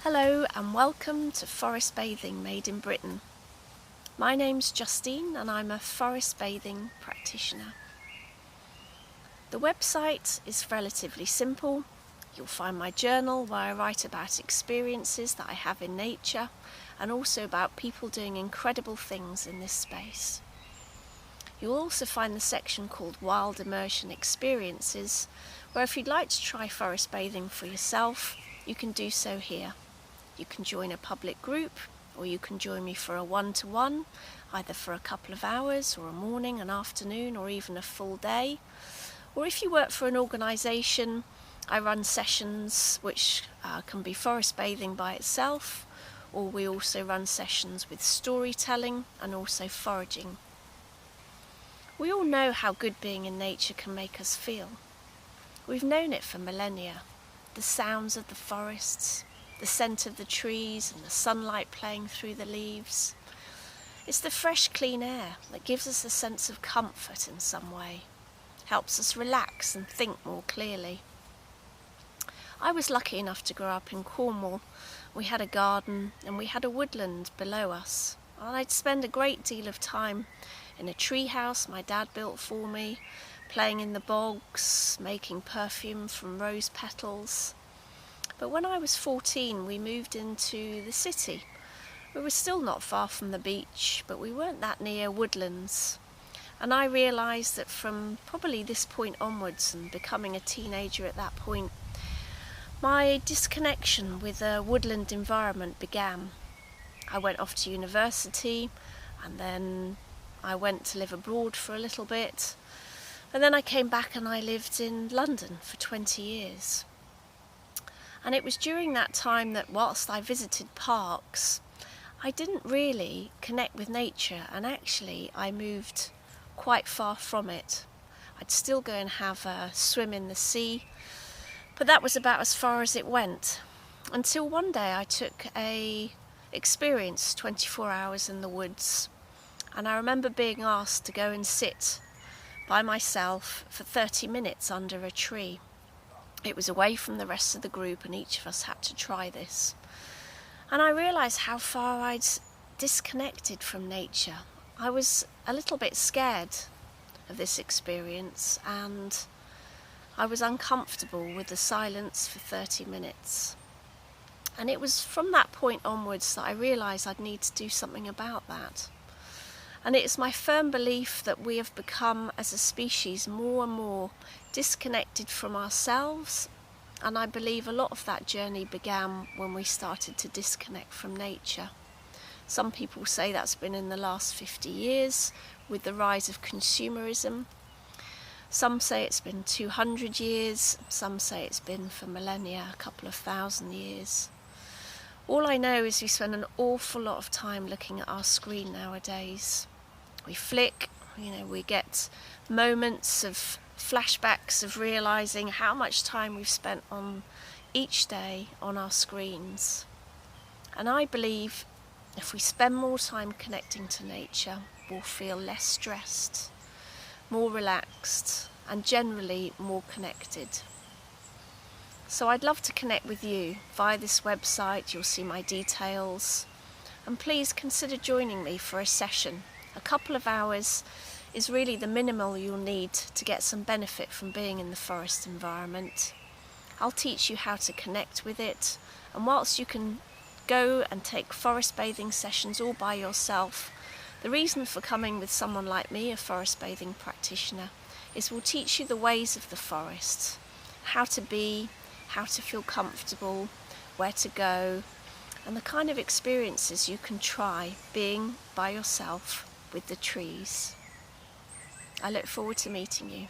Hello and welcome to Forest Bathing Made in Britain. My name's Justine and I'm a forest bathing practitioner. The website is relatively simple. You'll find my journal where I write about experiences that I have in nature and also about people doing incredible things in this space. You'll also find the section called Wild Immersion Experiences, where if you'd like to try forest bathing for yourself, you can do so here. You can join a public group, or you can join me for a one-to-one, either for a couple of hours, or a morning, an afternoon, or even a full day. Or if you work for an organisation, I run sessions which can be forest bathing by itself, or we also run sessions with storytelling and also foraging. We all know how good being in nature can make us feel. We've known it for millennia. The sounds of the forests, the scent of the trees and the sunlight playing through the leaves. It's the fresh, clean air that gives us a sense of comfort in some way, helps us relax and think more clearly. I was lucky enough to grow up in Cornwall. We had a garden and we had a woodland below us. And I'd spend a great deal of time in a tree house my dad built for me, playing in the bogs, making perfume from rose petals. But when I was 14, we moved into the city. We were still not far from the beach, but we weren't that near woodlands. And I realised that from probably this point onwards, and becoming a teenager at that point, my disconnection with a woodland environment began. I went off to university, and then I went to live abroad for a little bit. And then I came back and I lived in London for 20 years. And it was during that time that whilst I visited parks, I didn't really connect with nature, and actually I moved quite far from it. I'd still go and have a swim in the sea, but that was about as far as it went. Until one day I took a experience 24 hours in the woods, and I remember being asked to go and sit by myself for 30 minutes under a tree. It was away from the rest of the group and each of us had to try this. And I realised how far I'd disconnected from nature. I was a little bit scared of this experience and I was uncomfortable with the silence for 30 minutes. And it was from that point onwards that I realised I'd need to do something about that. And it's my firm belief that we have become, as a species, more and more disconnected from ourselves. And I believe a lot of that journey began when we started to disconnect from nature. Some people say that's been in the last 50 years with the rise of consumerism. Some say it's been 200 years. Some say it's been for millennia, a couple of thousand years. All I know is we spend an awful lot of time looking at our screen nowadays. We flick, we get moments of flashbacks of realising how much time we've spent on each day on our screens. And I believe if we spend more time connecting to nature, we'll feel less stressed, more relaxed, and generally more connected. So I'd love to connect with you via this website. You'll see my details. And please consider joining me for a session. A couple of hours is really the minimal you'll need to get some benefit from being in the forest environment. I'll teach you how to connect with it, and whilst you can go and take forest bathing sessions all by yourself, the reason for coming with someone like me, a forest bathing practitioner, is we'll teach you the ways of the forest, how to be, how to feel comfortable, where to go, and the kind of experiences you can try being by yourself with the trees. I look forward to meeting you.